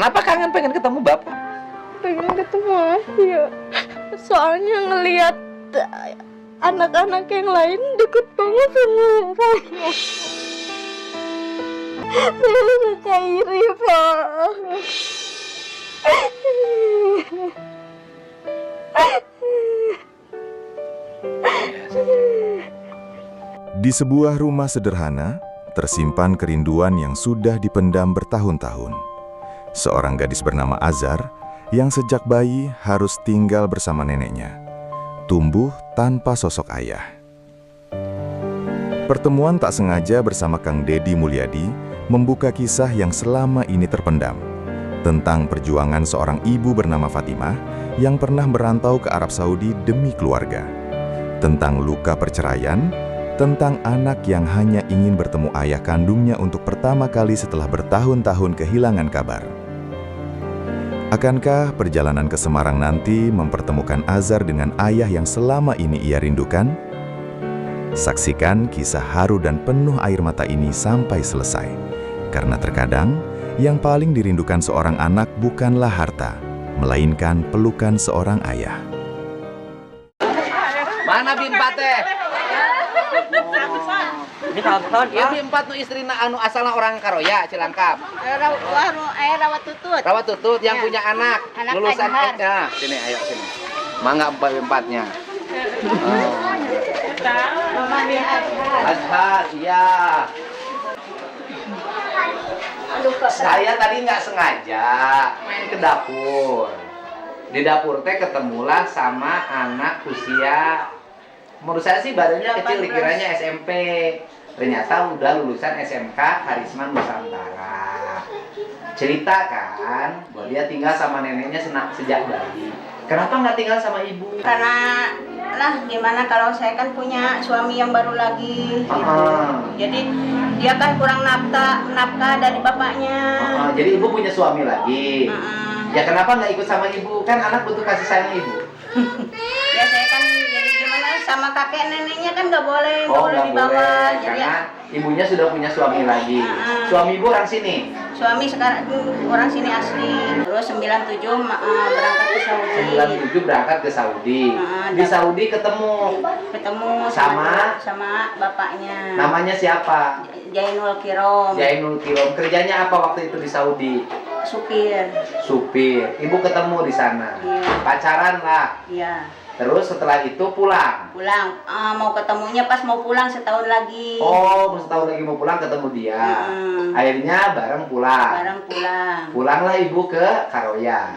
Kenapa kangen pengen ketemu bapak? Pengen ketemu Ayu. Soalnya ngelihat anak-anak yang lain deket banget sama saya. Saya suka iri, Pak. Di sebuah rumah sederhana, tersimpan kerinduan yang sudah dipendam bertahun-tahun. Seorang gadis bernama Azhar yang sejak bayi harus tinggal bersama neneknya, tumbuh tanpa sosok ayah. Pertemuan tak sengaja bersama Kang Dedi Mulyadi membuka kisah yang selama ini terpendam, tentang perjuangan seorang ibu bernama Fatimah yang pernah merantau ke Arab Saudi demi keluarga, tentang luka perceraian, tentang anak yang hanya ingin bertemu ayah kandungnya untuk pertama kali setelah bertahun-tahun kehilangan kabar. Akankah perjalanan ke Semarang nanti mempertemukan Azhar dengan ayah yang selama ini ia rindukan? Saksikan kisah haru dan penuh air mata ini sampai selesai. Karena terkadang, yang paling dirindukan seorang anak bukanlah harta, melainkan pelukan seorang ayah. Mana Bimpat teh? Ini kawan Ya Bimpat nu istrina anu asalna orang Karoya, Cilangkap. Rawat tutut. Rawat tutut yang punya anak lulusan Kajhar. ya, sini ayo sini. Mangga Bimpatnya. Azhar, iya. Saya tadi nggak sengaja main ke dapur. Di dapur teh ketemulah sama anak usia, menurut saya sih badannya kecil, dikiranya SMP. Ternyata udah lulusan SMK Karisma Nusantara. Cerita kan, bahwa dia tinggal sama neneknya sejak bayi. Kenapa nggak tinggal sama ibu? Karena lah gimana kalau saya kan punya suami yang baru lagi gitu. Jadi dia kan kurang nafkah dari bapaknya. Jadi ibu punya suami lagi. Ya kenapa nggak ikut sama ibu? Kan anak butuh kasih sayang ibu. Ya saya kan jadi gimana sama kakek neneknya kan nggak boleh, Nggak dibawa. boleh, Jadi karena ibunya sudah punya suami lagi. Suami ibu orang sini. suami sekarang orang sini asli. Terus 97 berangkat ke Saudi. 97 berangkat ke Saudi. Di Saudi ketemu sama bapaknya. namanya siapa? Jainul Kirom. Jainul Kirom. Kerjanya apa waktu itu di Saudi? Supir. Ibu ketemu di sana. Iya. Pacaran lah. Iya. Terus setelah itu pulang. Mau ketemunya pas mau pulang setahun lagi. Oh, setahun lagi mau pulang ketemu dia. Akhirnya bareng pulang. Pulanglah ibu ke Karoya.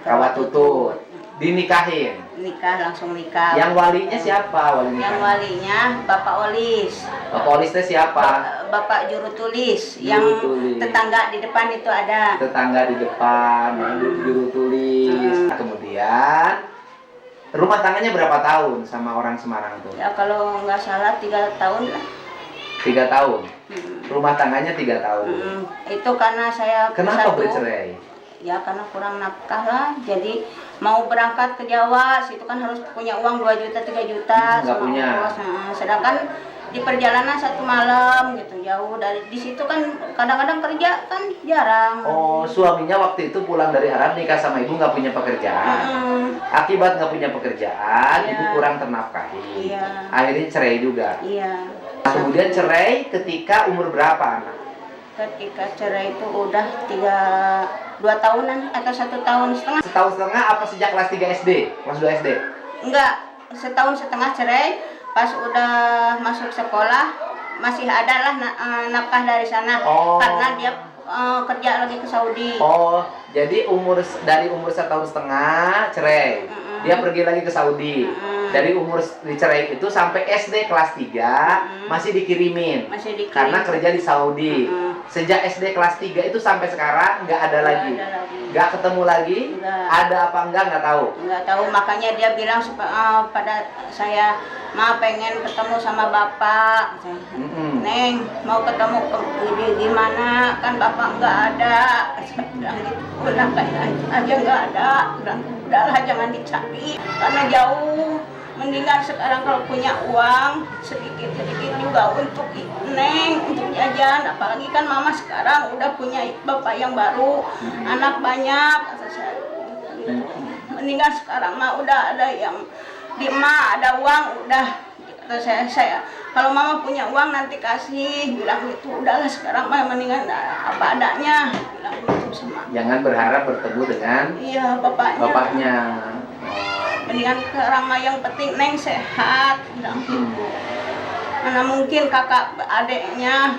Rawat tutut. Dinikahin. Langsung nikah. Yang walinya siapa? Yang walinya Bapak Olis. Bapak Olis itu siapa? Bapak juru tulis. Yang Tulis. tetangga di depan itu ada. Tetangga di depan, juru tulis. Kemudian rumah tangganya berapa tahun sama orang Semarang tuh? Ya kalau nggak salah 3 tahun lah. 3 tahun. Rumah tangganya 3 tahun. Itu karena saya Kenapa bercerai? Ya karena kurang nafkah lah. Jadi mau berangkat ke Jawa, situ kan harus punya uang 2 juta 3 juta. Nggak punya. Sedangkan di perjalanan 1 malam gitu jauh dari di situ kan kadang-kadang kerja kan jarang. Oh, suaminya waktu itu pulang dari Arab nikah sama ibu nggak punya pekerjaan. Akibat nggak punya pekerjaan, Iya. ibu kurang ternafkahi. Iya. Akhirnya cerai juga. Iya. Kemudian cerai ketika umur berapa anak? Ketika cerai itu udah 2 tahunan atau 1 tahun setengah. Setahun setengah apa sejak kelas 3 SD? Kelas 2 SD? Enggak, setahun setengah cerai. Pas udah masuk sekolah masih ada lah nafkah dari sana. Karena dia kerja lagi ke Saudi. Oh, jadi dari umur 1 tahun setengah cerai. Dia pergi lagi ke Saudi. Dari umur dicerai itu sampai SD kelas 3 masih dikirimin. Karena kerja di Saudi. Sejak SD kelas 3 itu sampai sekarang nggak ada lagi. Nggak ketemu lagi. Nggak. Ada apa enggak tahu. Nggak tahu, makanya dia bilang pada saya, "Ma pengen ketemu sama bapak." "Neng, mau ketemu gimana? Kan bapak nggak ada." Saya bilang gitu. Udah kayak aja nggak ada. Udahlah jangan dicari karena jauh. mendingan sekarang kalau punya uang sedikit-sedikit juga untuk Neng, untuk jajan. Apalagi kan mama sekarang udah punya bapak yang baru, anak banyak. Kata saya, mendingan sekarang mah udah ada yang di emak ada uang udah. Kata saya kalau mama punya uang nanti kasih, bilang gitu. Udahlah sekarang mah mendingan apa adanya, bilang gitu sama. Jangan berharap bertemu dengan Iya bapaknya. Mendingan sekarang mah yang penting Neng sehat, bilang gitu. Mana mungkin kakak adeknya,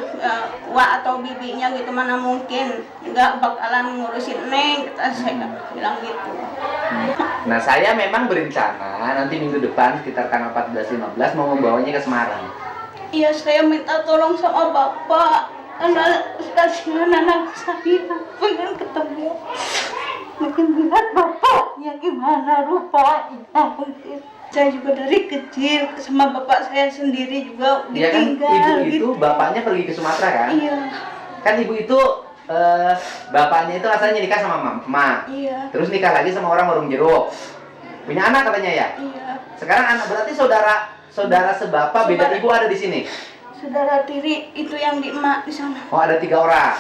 wa atau bibinya gitu, mana mungkin nggak bakalan ngurusin Neng, kata saya bilang gitu. Nah, saya memang berencana nanti minggu depan sekitar tanggal 14-15 mau membawanya ke Semarang. Iya, saya minta tolong sama bapak, karena kasihan anak saya, pengen ketemu. Mungkin lihat bapaknya gimana rupanya mungkin. Saya juga dari kecil sama bapak saya sendiri juga Iya kan, ditinggal. ibu itu gitu. bapaknya pergi ke Sumatera kan? Iya. Kan ibu itu bapaknya itu asalnya nikah sama mama. Iya. Terus nikah lagi sama orang warung jeruk. Punya anak katanya ya? Iya. Sekarang anak berarti saudara sebapak beda ibu ada di sini. Saudara tiri itu yang di emak di sana. Oh, ada 3 orang.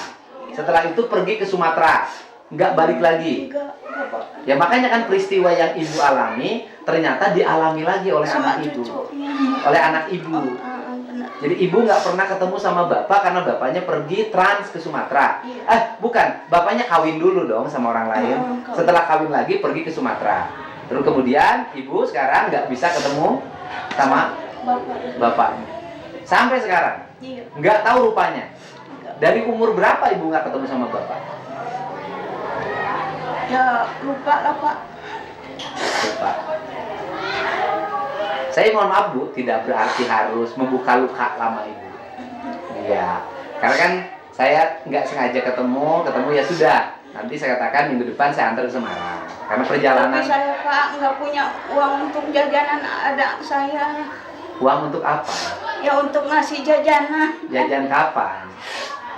Setelah itu pergi ke Sumatera. Nggak balik lagi. Enggak, Pak. Ya makanya kan peristiwa yang ibu alami ternyata dialami lagi oleh Sama anak ibu. cucunya. Oleh anak ibu. Benar. Jadi ibu nggak pernah ketemu sama bapak karena bapaknya pergi trans ke Sumatera. Iya. Bukan, bapaknya kawin dulu dong sama orang lain. Kawin. Setelah kawin lagi pergi ke Sumatera. Terus kemudian ibu sekarang nggak bisa ketemu sama bapaknya. Sampai sekarang Iya. nggak tahu rupanya. Enggak. Dari umur berapa ibu nggak ketemu sama bapak? Ya lupa lah Pak. Lupa. Saya mohon maaf Bu, tidak berarti harus membuka luka lama ibu. Iya, karena kan saya nggak sengaja ketemu ya sudah. Nanti saya katakan minggu depan saya antar ke Semarang. Karena perjalanan. Tapi saya Pak nggak punya uang untuk jajanan anak saya. Uang untuk apa? Ya untuk ngasih jajanan. Jajan kapan?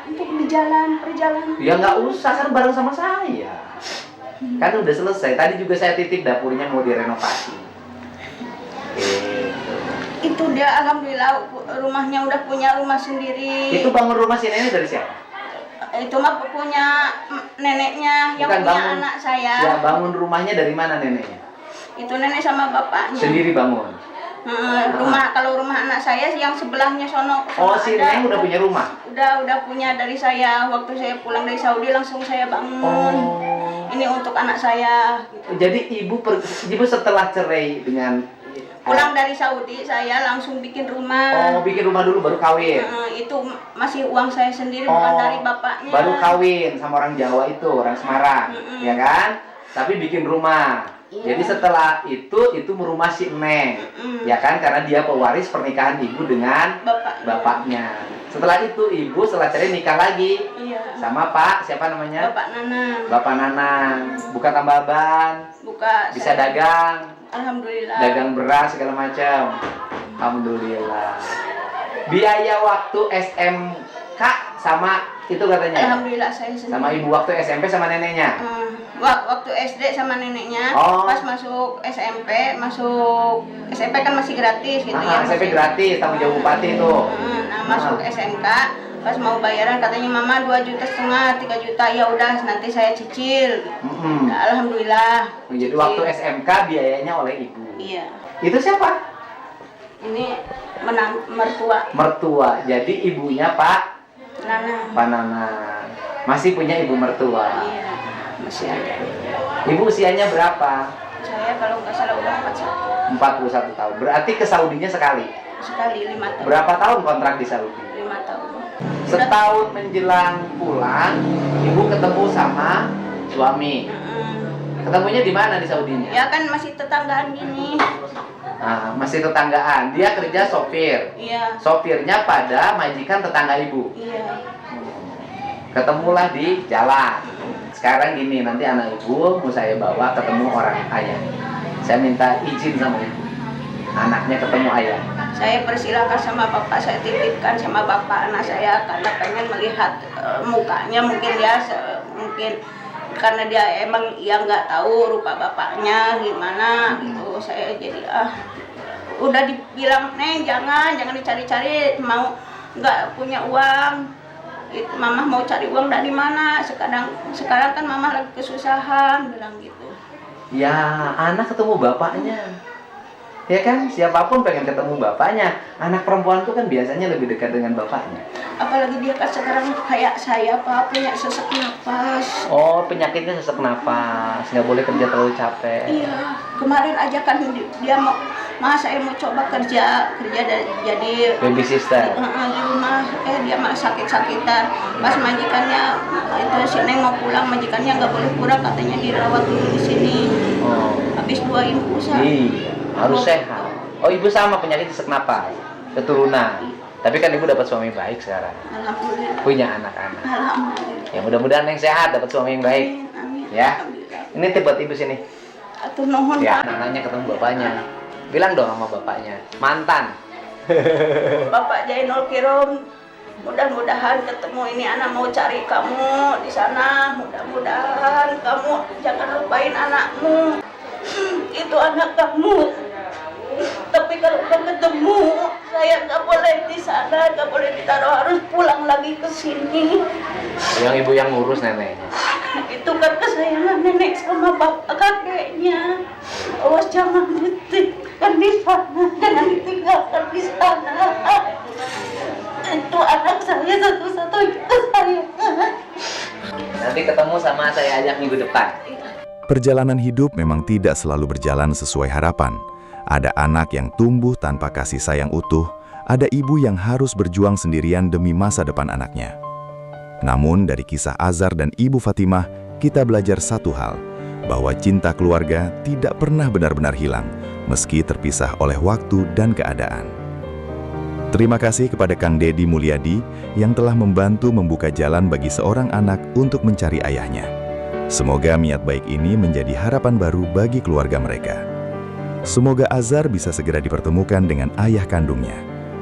Untuk di jalan perjalanan. Ya nggak usah, kan bareng sama saya. Kan udah selesai. Tadi juga saya titip dapurnya mau direnovasi. Itu dia alhamdulillah rumahnya udah punya rumah sendiri. Itu bangun rumah si nenek dari siapa? Itu mah punya neneknya yang Bukan, punya bangun. anak saya. Ya bangun rumahnya dari mana neneknya? Itu nenek sama bapaknya. Sendiri bangun. Kalau rumah anak saya yang sebelahnya sono. Oh, si nenek udah punya rumah? Udah punya dari saya. Waktu saya pulang dari Saudi langsung saya bangun. Oh. Ini untuk anak saya. Gitu. Jadi ibu setelah cerai dengan Pulang dari Saudi saya langsung bikin rumah. Oh, bikin rumah dulu baru kawin. Itu masih uang saya sendiri, bukan dari bapaknya. Baru kawin sama orang Jawa itu, orang Semarang, ya kan? Tapi bikin rumah. Iya. Jadi setelah itu merumah si Neng, ya kan? Karena dia pewaris pernikahan ibu dengan bapaknya. Setelah itu ibu setelah cerai nikah lagi. Iya. Sama Pak, siapa namanya? Bapak Nanang. Bapak Nanang. Buka tambal ban. Buka. Bisa dagang. Alhamdulillah. Dagang beras segala macam. Alhamdulillah. Biaya waktu SMK sama itu katanya. Alhamdulillah saya sendiri. Sama ibu waktu SMP sama neneknya. Waktu SD sama neneknya. Oh. Pas masuk SMP kan masih gratis gitu ya. SMP gratis, tanggung jawab bupati itu. Nah, masuk SMK pas mau bayaran katanya mama 2,5 juta, 3 juta, ya udah nanti saya cicil. Nah, alhamdulillah. Jadi cicil. waktu SMK biayanya oleh ibu. Iya. Itu siapa? Ini mertua. Mertua. Jadi ibunya Pak Nana. Pak Nana. Masih punya ibu mertua. Iya, masih ada. Ibu usianya berapa? Saya kalau nggak salah udah 41 tahun. Berarti ke Saudinya sekali. sekali 5 tahun. Berapa tahun kontrak di Saudi? 5 tahun. Setahun menjelang pulang, ibu ketemu sama suami. Ketemunya di mana di Saudinya? Ya kan masih tetanggaan gini. Nah, masih tetanggaan. Dia kerja sopir. Iya. Sopirnya pada majikan tetangga ibu. Iya. Ketemulah di jalan. Sekarang gini, nanti anak ibu mau saya bawa ketemu orang ayah. Saya minta izin sama ibu. Anaknya ketemu ayah. Saya persilakan sama bapak, saya titipkan sama bapak anak saya karena pengen melihat mukanya, mungkin ya mungkin karena dia emang ya nggak tahu rupa bapaknya gimana gitu. Saya jadi Udah dibilang, Neng jangan dicari-cari, mau nggak punya uang. Mama mau cari uang dari mana? Sekarang kan mama lagi kesusahan, bilang gitu. Ya, anak ketemu bapaknya. Ya kan, siapapun pengen ketemu bapaknya. Anak perempuan tuh kan biasanya lebih dekat dengan bapaknya. Apalagi dia kan sekarang kayak saya, Pak, punya sesak napas. Oh, penyakitnya sesak napas, nggak boleh kerja terlalu capek. Iya, kemarin aja kan dia saya mau coba kerja jadi Baby sister. di rumah. Dia malah sakit-sakitan. Pas majikannya itu si Neng mau pulang, majikannya nggak boleh pulang, katanya dirawat dulu di sini. Oh, Habis 2 infusan. iya, harus sehat. Oh, ibu sama penyakit sesak napas, keturunan. Tapi kan ibu dapat suami baik sekarang. Alhamdulillah. Punya anak-anak. Alhamdulillah. Ya mudah-mudahan yang sehat dapat suami yang baik. Amin. Ya. Alhamdulillah. Ini tip buat ibu sini. Atur nuhun, Ya, Pak. anaknya ketemu bapaknya. Bilang dong sama bapaknya, mantan. Bapak Jainul Kirom, mudah-mudahan ketemu ini anak mau cari kamu di sana. Mudah-mudahan kamu jangan lupain anakmu. Itu anak kamu. Tapi kalau udah ketemu, saya nggak boleh di sana, nggak boleh ditaruh, harus pulang lagi ke sini. Yang ibu yang ngurus neneknya. Itu kan kesayangan nenek sama bapak kakeknya. Awas jangan ditinggalkan di sana, jangan ditinggalkan di sana. Itu anak saya satu-satunya kesayangan. Nanti ketemu sama saya ajak minggu depan. Perjalanan hidup memang tidak selalu berjalan sesuai harapan. Ada anak yang tumbuh tanpa kasih sayang utuh, ada ibu yang harus berjuang sendirian demi masa depan anaknya. Namun dari kisah Azhar dan Ibu Fatimah, kita belajar satu hal, bahwa cinta keluarga tidak pernah benar-benar hilang, meski terpisah oleh waktu dan keadaan. Terima kasih kepada Kang Dedi Mulyadi yang telah membantu membuka jalan bagi seorang anak untuk mencari ayahnya. Semoga niat baik ini menjadi harapan baru bagi keluarga mereka. Semoga Azhar bisa segera dipertemukan dengan ayah kandungnya.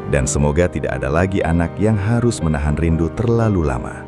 Dan semoga tidak ada lagi anak yang harus menahan rindu terlalu lama.